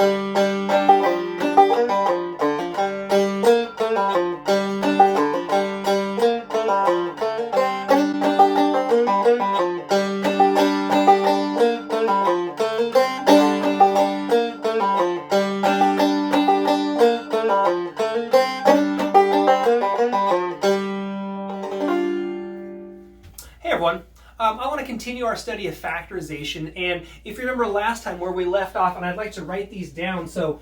Hey everyone, I want to continue our study of factorization, and if you remember last time where we left off, and I'd like to write these down, so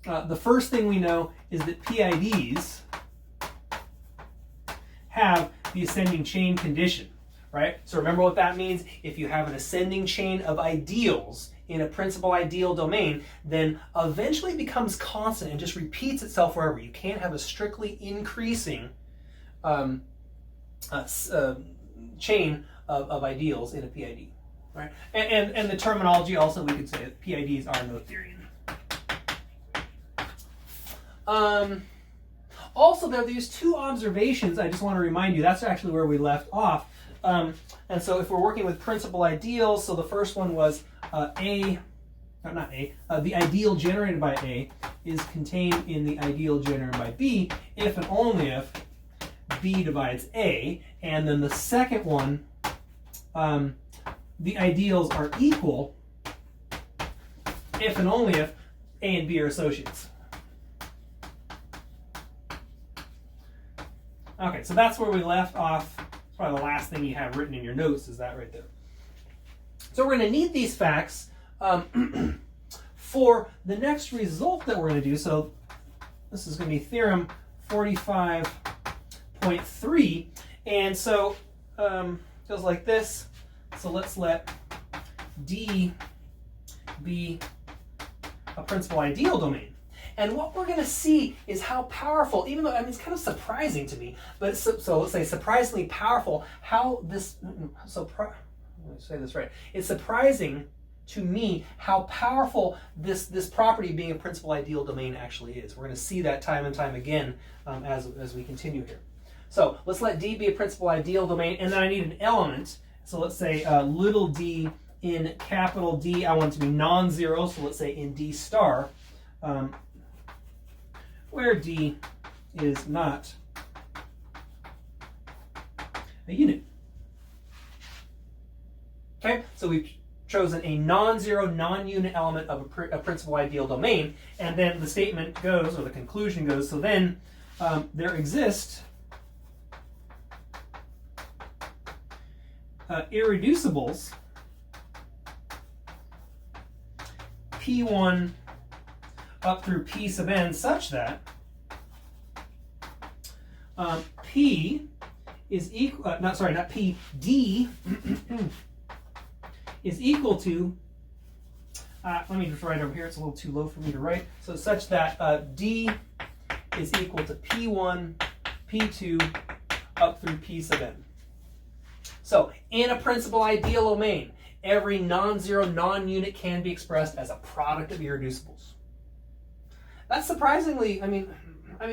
the first thing we know is that PIDs have the ascending chain condition, right? So remember what that means. If you have an ascending chain of ideals in a principal ideal domain, then eventually it becomes constant and just repeats itself wherever. You can't have a strictly increasing chain of ideals in a PID, right? And the terminology also, we could say that PIDs are Noetherian. Also, there are these two observations I just want to remind you. That's actually where we left off. And so if we're working with principal ideals, so the first one was the ideal generated by A is contained in the ideal generated by B if and only if B divides A. And then the second one, the ideals are equal if and only if A and B are associates. Okay, so that's where we left off. It's probably the last thing you have written in your notes is that right there. So we're going to need these facts for the next result that we're going to do. So this is going to be theorem 45.3. And so it goes like this. So let's let D be a principal ideal domain. And what we're going to see is how powerful, even though, I mean, it's kind of surprising to me, but so let's say surprisingly powerful, how this, let me say this right. It's surprising to me how powerful this property being a principal ideal domain actually is. We're going to see that time and time again as we continue here. So let's let D be a principal ideal domain, and then I need an element. So let's say little d in capital D, I want it to be non-zero, so let's say in D star, where D is not a unit. Okay, so we've chosen a non-zero, non-unit element of a principal ideal domain, and then the statement goes, or the conclusion goes, so then there exist irreducibles P1 up through P sub n such that P is equal, not P, D is equal to, let me just write over here, it's a little too low for me to write, so such that D is equal to P1, P2 up through P sub n. So in a principal ideal domain, every non-zero, non-unit can be expressed as a product of irreducibles. That's surprisingly, I mean,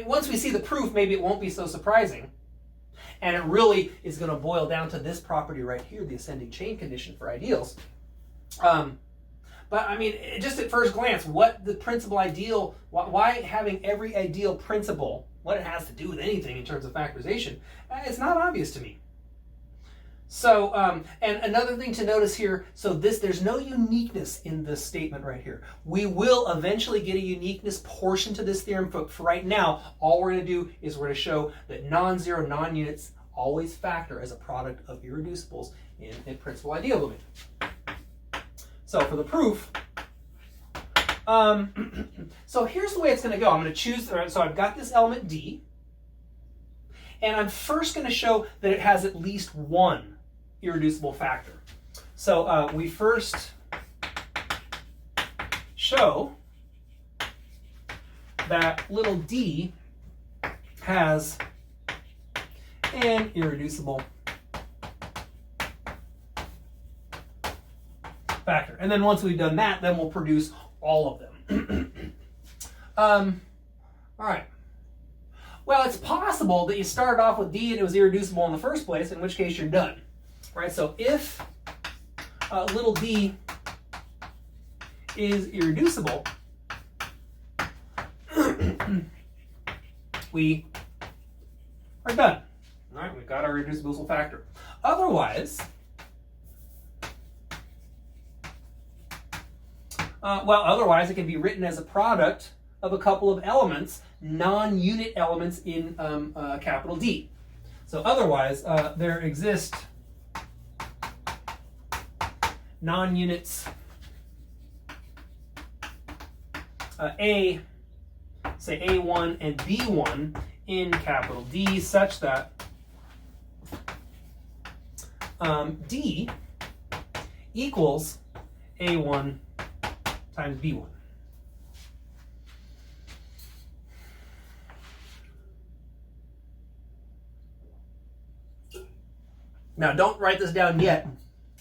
once we see the proof, maybe it won't be so surprising. And it really is going to boil down to this property right here, the ascending chain condition for ideals. But I mean, just at first glance, what the principal ideal, why having every ideal principle, what it has to do with anything in terms of factorization, it's not obvious to me. So, and another thing to notice here, so there's no uniqueness in this statement right here. We will eventually get a uniqueness portion to this theorem, but for right now, all we're going to do is we're going to show that non-zero, non-units always factor as a product of irreducibles in a principal ideal domain. So for the proof, so here's the way it's going to go. I'm going to choose, so I've got this element D, and I'm first going to show that it has at least one irreducible factor. So we first show that little d has an irreducible factor. And then once we've done that, then we'll produce all of them. All right. Well, it's possible that you started off with D and it was irreducible in the first place, in which case you're done. Right? So if little d is irreducible, we are done. All right, we've got our irreducible factor. Otherwise, otherwise it can be written as a product of a couple of elements, non-unit elements in capital D. So otherwise, there exist non-units say A1 and B1 in capital D, such that D equals A1 times B1. Now, don't write this down yet,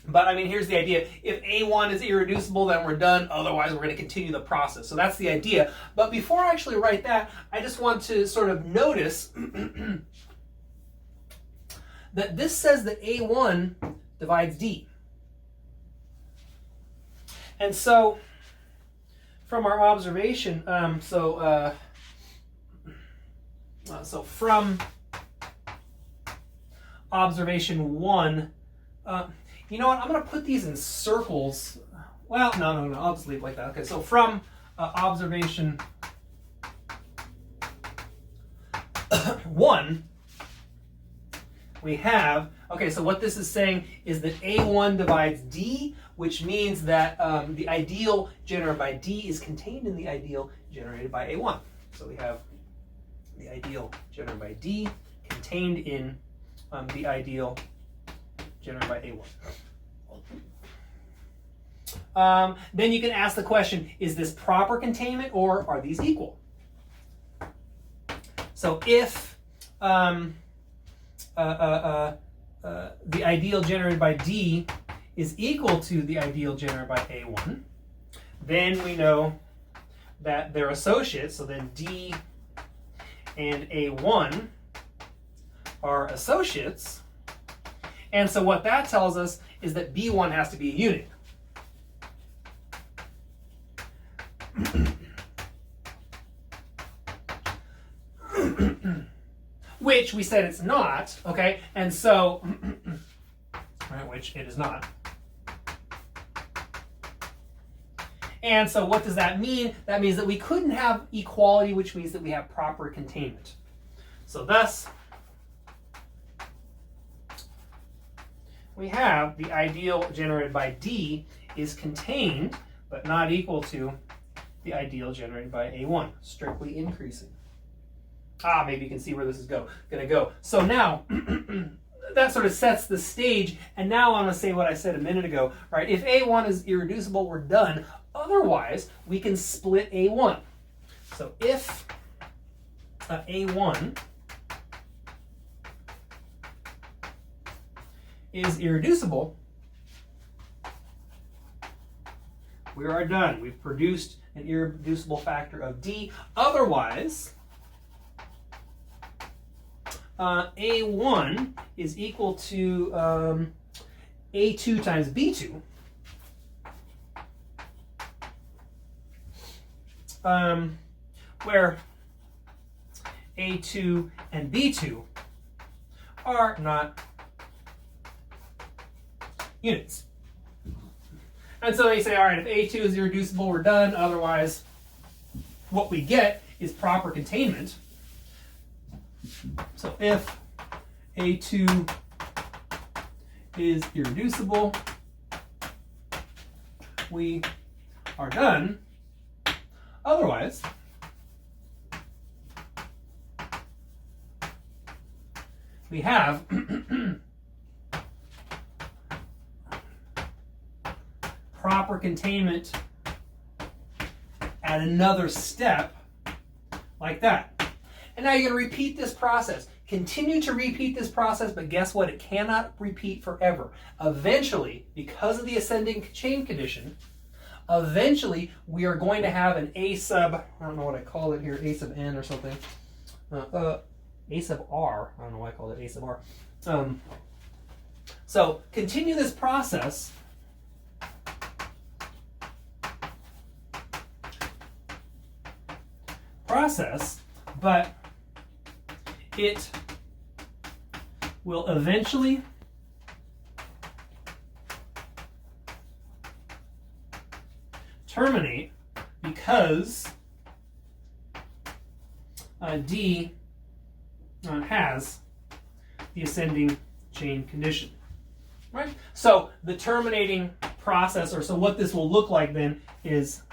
but I mean, here's the idea. If A1 is irreducible, then we're done. Otherwise, we're going to continue the process. So that's the idea. But before I actually write that, I just want to sort of notice that this says that A1 divides D. And so, from our observation, so from observation 1, you know what, I'm going to put these in circles. Well, no, I'll just leave it like that. Okay, so from observation 1, we have, okay, so what this is saying is that A1 divides D, which means that the ideal generated by D is contained in the ideal generated by A1. So we have the ideal generated by D contained in the ideal generated by A1. Then you can ask the question, is this proper containment or are these equal? So if the ideal generated by D is equal to the ideal generated by A1, then we know that they're associates. So then D and A1 are associates. And so what that tells us is that B1 has to be a unit. Which we said it's not, okay? And so, which it is not. And so what does that mean? That means that we couldn't have equality, which means that we have proper containment. So thus, we have the ideal generated by D is contained, but not equal to the ideal generated by A1, strictly increasing. Maybe you can see where this is going to go. So now, that sort of sets the stage, and now I'm going to say what I said a minute ago, right? If A1 is irreducible, we're done. Otherwise, we can split A1. So if A1 is irreducible, we are done. We've produced an irreducible factor of D. Otherwise, A1 is equal to A2 times B2. Where A2 and B2 are not units. And so they say, all right, if A2 is irreducible, we're done. Otherwise, what we get is proper containment. So if A2 is irreducible, we are done. Otherwise, we have proper containment at another step like that. And now you're going to repeat this process. Continue to repeat this process, but guess what? It cannot repeat forever. Eventually, because of the ascending chain condition, eventually we are going to have an A sub, I don't know what I call it here, A sub n or something. A sub r, I don't know why I call it A sub r. So continue this process. process, but it will eventually terminate because D has the ascending chain condition. Right? So the terminating process, or so what this will look like then, is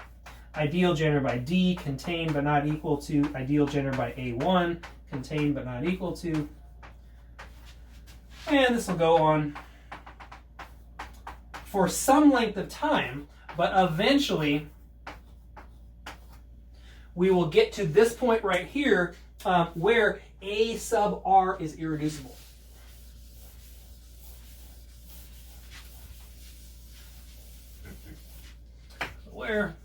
ideal generated by D contained but not equal to ideal generated by A1 contained but not equal to, and this will go on for some length of time, but eventually we will get to this point right here where A sub R is irreducible. Where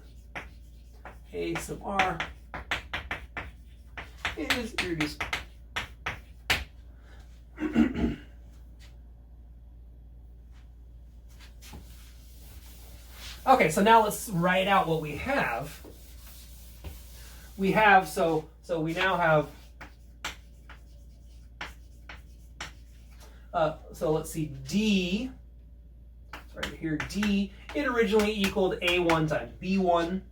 A sub R is irreducible. Okay, so now let's write out what we have. We have, so we now have, so let's see, D, right here, D, it originally equaled A1 times B1,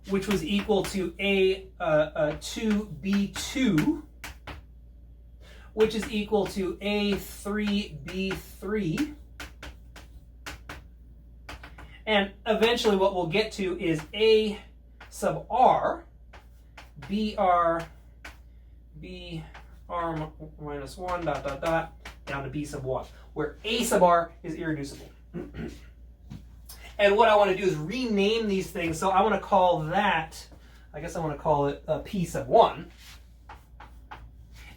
which was equal to A2B2, which is equal to A3B3. And eventually what we'll get to is A sub R, BR minus 1, dot, dot, dot, down to B sub 1, where A sub R is irreducible. And what I want to do is rename these things. So I want to call that, I guess I want to call it P sub 1.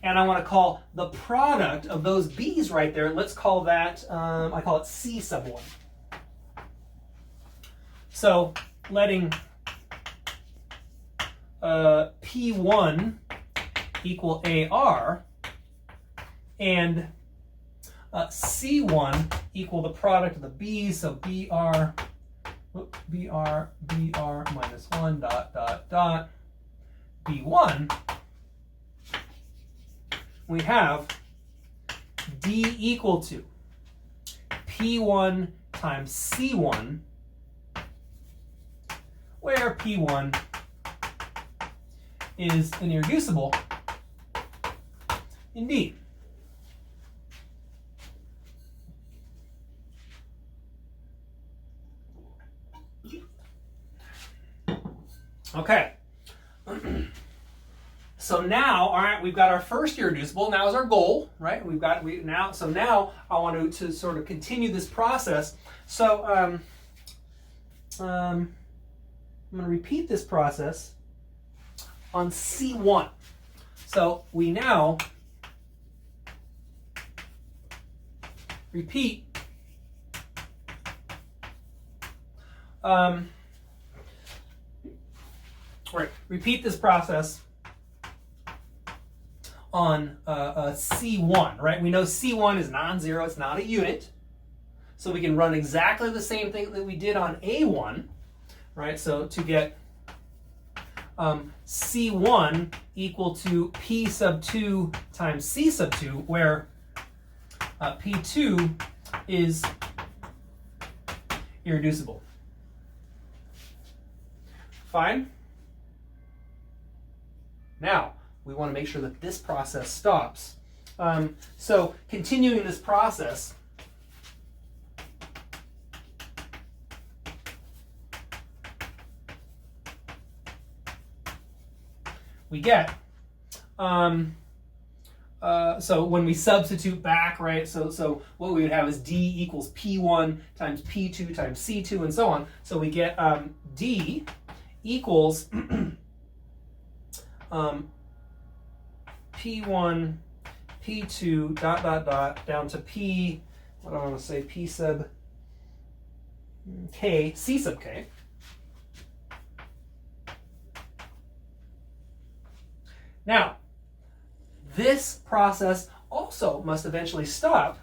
And I want to call the product of those B's right there, let's call that, I call it C sub 1. So letting P1 equal AR and C1 equal the product of the B's, so BR minus 1 dot dot dot B1, we have D equal to P1 times C1, where P1 is an irreducible indeed. Okay. So now, all right, we've got our first irreducible. Now is our goal, right? So now I want to sort of continue this process. So I'm going to repeat this process on C1. So we now repeat repeat this process on C1, right? We know C1 is non-zero, it's not a unit. So we can run exactly the same thing that we did on A1, right? So to get C1 equal to P sub 2 times C sub 2, where P2 is irreducible. Fine. Now, we want to make sure that this process stops. So continuing this process, we get, so when we substitute back, right, so what we would have is D equals P1 times P2 times C2 and so on. So we get D equals P1, P2, dot, dot, dot, down to P, what do I want to say, P sub K, C sub K. Now, this process also must eventually stop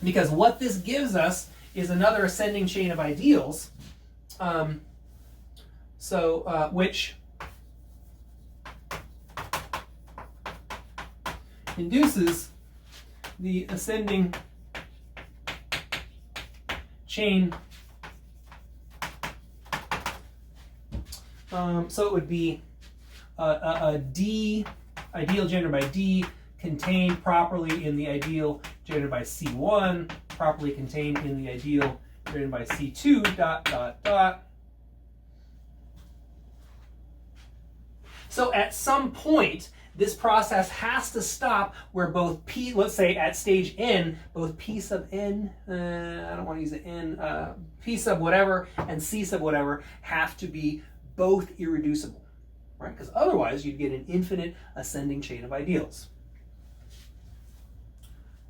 because what this gives us is another ascending chain of ideals So which induces the ascending chain. So it would be a D ideal generated by D contained properly in the ideal generated by C1, properly contained in the ideal generated by C2, dot, dot, dot. So at some point, this process has to stop where both P, let's say at stage N, both P sub N, I don't want to use the N, P sub whatever and C sub whatever have to be both irreducible, right? Because otherwise you'd get an infinite ascending chain of ideals,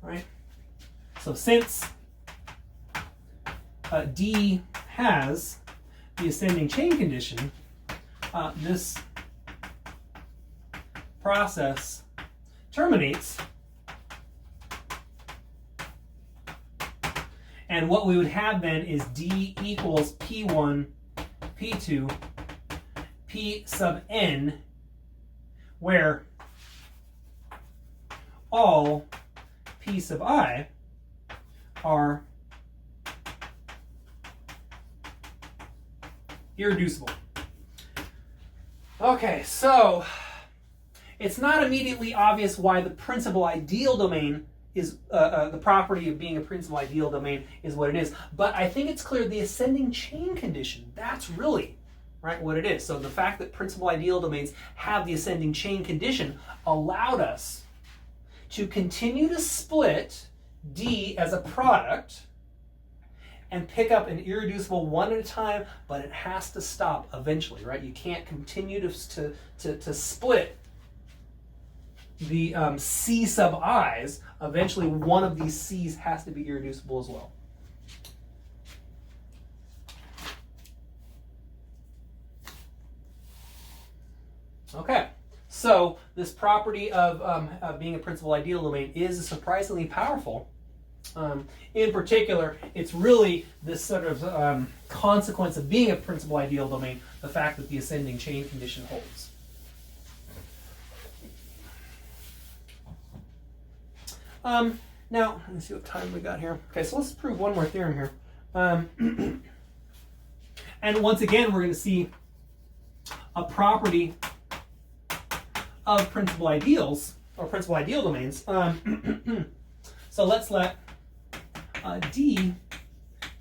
right? So since D has the ascending chain condition, this process terminates, and what we would have then is D equals P1, P2, P sub N, where all P sub I are irreducible. Okay, so it's not immediately obvious why the principal ideal domain is the property of being a principal ideal domain is what it is, but I think it's clear the ascending chain condition, that's really right what it is. So the fact that principal ideal domains have the ascending chain condition allowed us to continue to split D as a product and pick up an irreducible one at a time, but it has to stop eventually, right? You can't continue to split the C sub i's. Eventually one of these C's has to be irreducible as well. Okay, so this property of being a principal ideal domain is surprisingly powerful. In particular, it's really this sort of consequence of being a principal ideal domain, the fact that the ascending chain condition holds. Now, let me see what time we got here. Okay, so let's prove one more theorem here. And once again, we're going to see a property of principal ideals, or principal ideal domains. So let's let D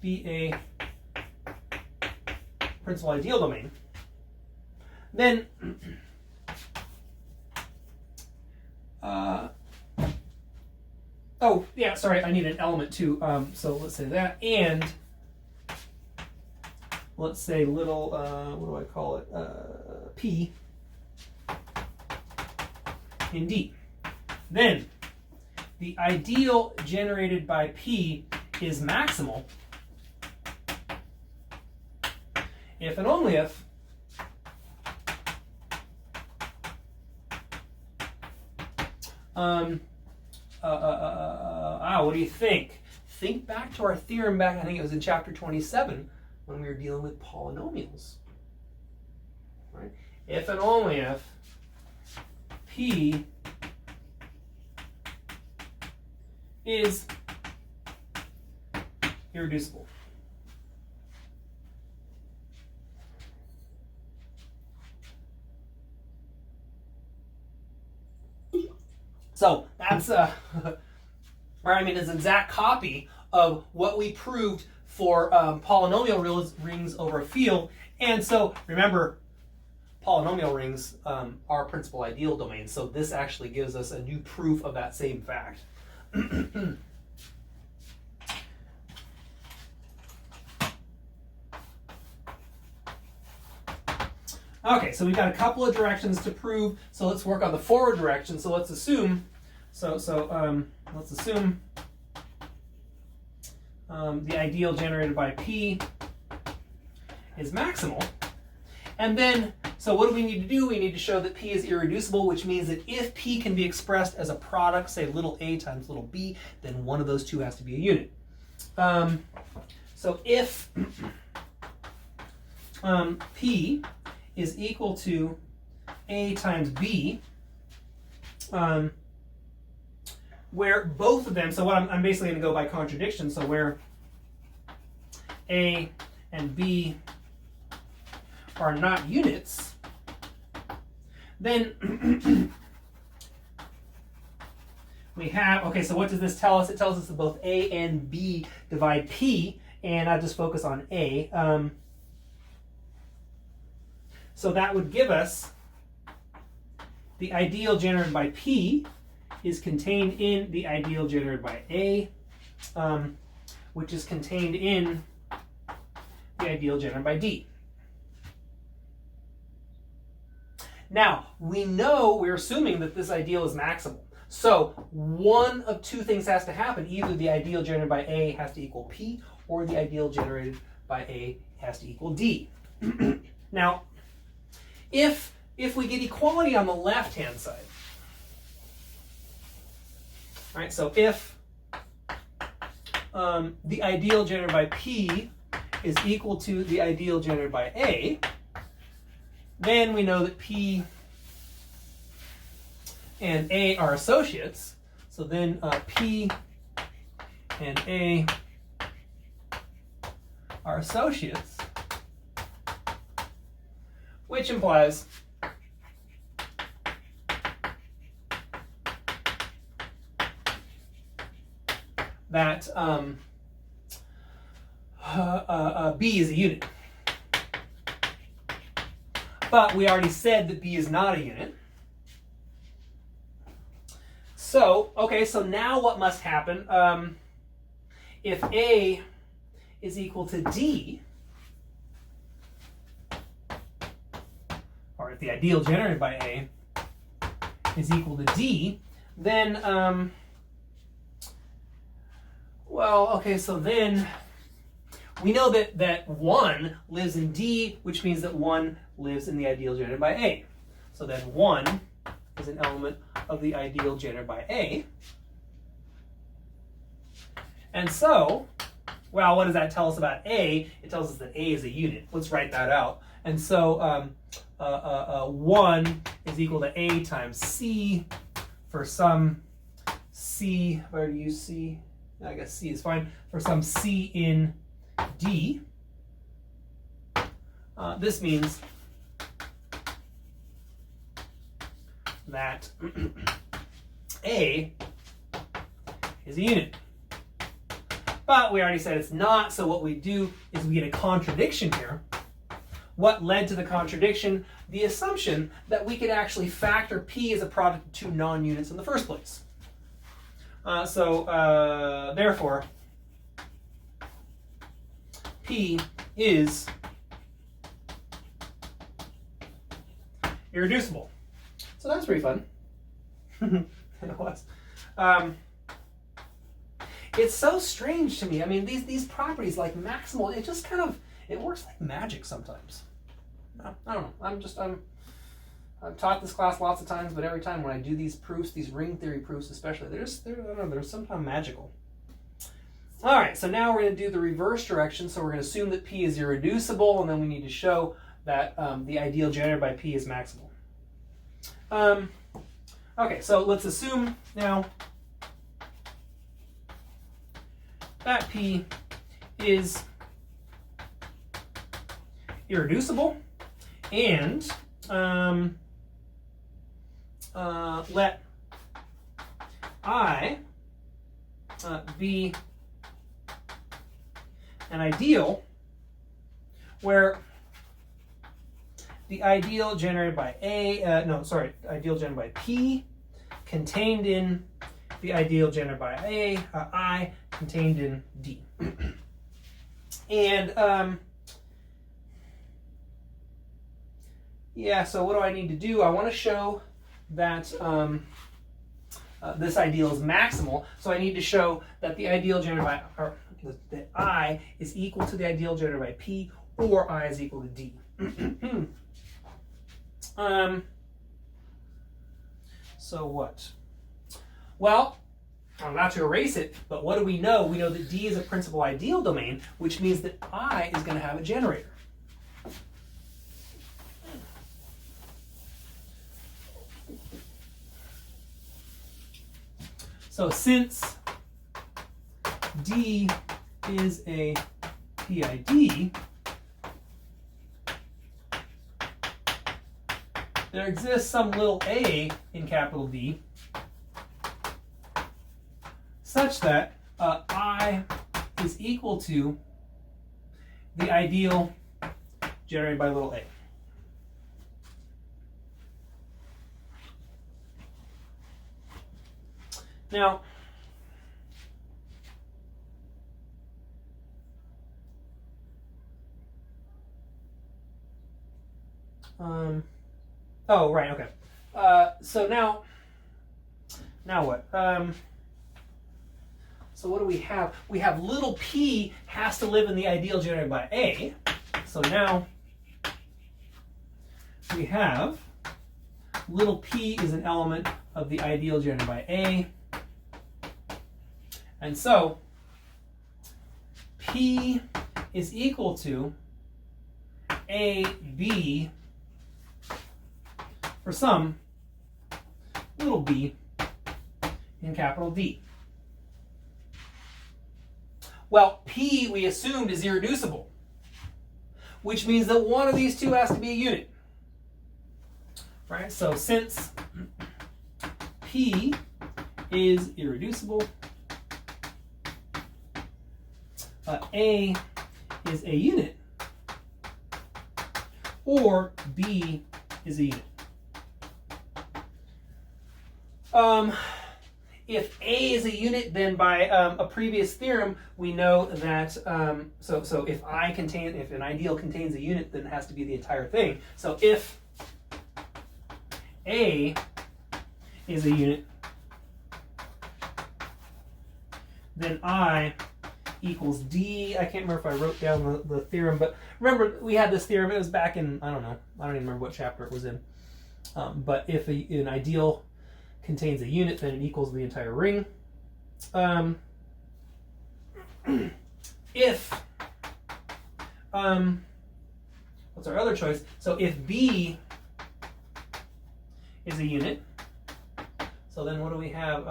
be a principal ideal domain. Then oh yeah, sorry, I need an element too. So let's say that, and let's say little what do I call it? P in D. Then the ideal generated by P is maximal if and only if what do you think? Think back to our theorem back, I think it was in chapter 27 when we were dealing with polynomials. Right? If and only if P is irreducible. So that's I mean, it's an exact copy of what we proved for polynomial rings over a field. And so remember, polynomial rings are principal ideal domains. So this actually gives us a new proof of that same fact. Okay, so we've got a couple of directions to prove. So let's work on the forward direction. So let's assume, let's assume the ideal generated by P is maximal. And then, so what do we need to do? We need to show that P is irreducible, which means that if P can be expressed as a product, say little a times little b, then one of those two has to be a unit. So if P is equal to A times B, where both of them, so what I'm basically going to go by contradiction, so where A and B are not units, then we have, okay, so what does this tell us? It tells us that both A and B divide P, and I'll just focus on A. So that would give us the ideal generated by P is contained in the ideal generated by A, which is contained in the ideal generated by D. Now, we're assuming that this ideal is maximal. So one of two things has to happen. Either the ideal generated by A has to equal P, or the ideal generated by A has to equal D. Now, if we get equality on the left-hand side, all right, so if the ideal generated by P is equal to the ideal generated by A, then we know that P and A are associates. So then P and A are associates, which implies that B is a unit. But we already said that B is not a unit. So, okay, so now what must happen? If A is equal to D, or if the ideal generated by A is equal to D, then, well, okay, so then we know that 1 lives in D, which means that 1 lives in the ideal generated by A. So then 1 is an element of the ideal generated by A. And so, well, what does that tell us about A? It tells us that A is a unit. Let's write that out. And so 1 is equal to A times C for some C, where do you use C? I guess C is fine. For some C in D. This means that A is a unit. But we already said it's not, so what we do is we get a contradiction here. What led to the contradiction? The assumption that we could actually factor P as a product of two non-units in the first place. Therefore, P is irreducible. So that's pretty fun. It was. It's so strange to me. I mean, these properties like maximal, it just kind of, it works like magic sometimes. I don't know. I've taught this class lots of times, but every time when I do these proofs, these ring theory proofs especially, they're sometimes magical. All right, so now we're going to do the reverse direction. So we're going to assume that P is irreducible, and then we need to show that the ideal generated by P is maximal. Okay, so let's assume now that P is irreducible, and let I be an ideal where the ideal generated by ideal generated by P contained in the ideal generated by I contained in D. And yeah, so what do I need to do? I want to show that this ideal is maximal, so I need to show that the ideal generated by, or that I is equal to the ideal generated by P, or I is equal to D. So what? Well, I'm about to erase it, but what do we know? We know that D is a principal ideal domain, which means that I is going to have a generator. So since D is a PID, there exists some little a in capital D such that I is equal to the ideal generated by little a. Now, oh, right, okay. So now what? So what do we have? We have little p has to live in the ideal generated by A. So now we have little p is an element of the ideal generated by A. And so P is equal to AB for some little b in capital D. Well, P we assumed is irreducible, which means that one of these two has to be a unit. Right? So since P is irreducible, A is a unit, or B is a unit. If A is a unit, then by a previous theorem, we know that, so if an ideal contains a unit, then it has to be the entire thing. So if A is a unit, then I equals D. I can't remember if I wrote down the theorem, but remember we had this theorem. It was back in, I don't know, I don't even remember what chapter it was in. But if an ideal contains a unit, then it equals the entire ring. If, what's our other choice? So if B is a unit, so then what do we have?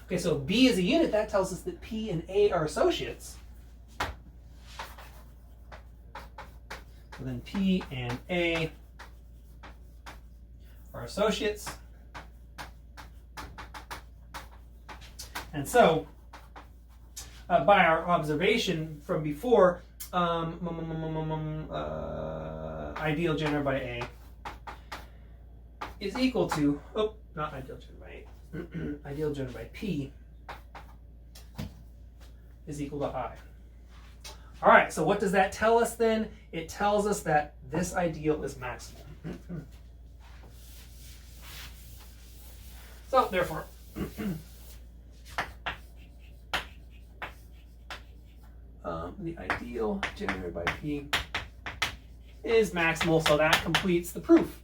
Okay, so if B is a unit, that tells us that P and A are associates. So then P and A are associates. And so, by our observation from before, ideal generated by A is equal to, oh, not ideal generated by A, ideal generated by P is equal to I. All right, so what does that tell us then? It tells us that this ideal is maximal. So, therefore, the ideal generated by P is maximal, so that completes the proof.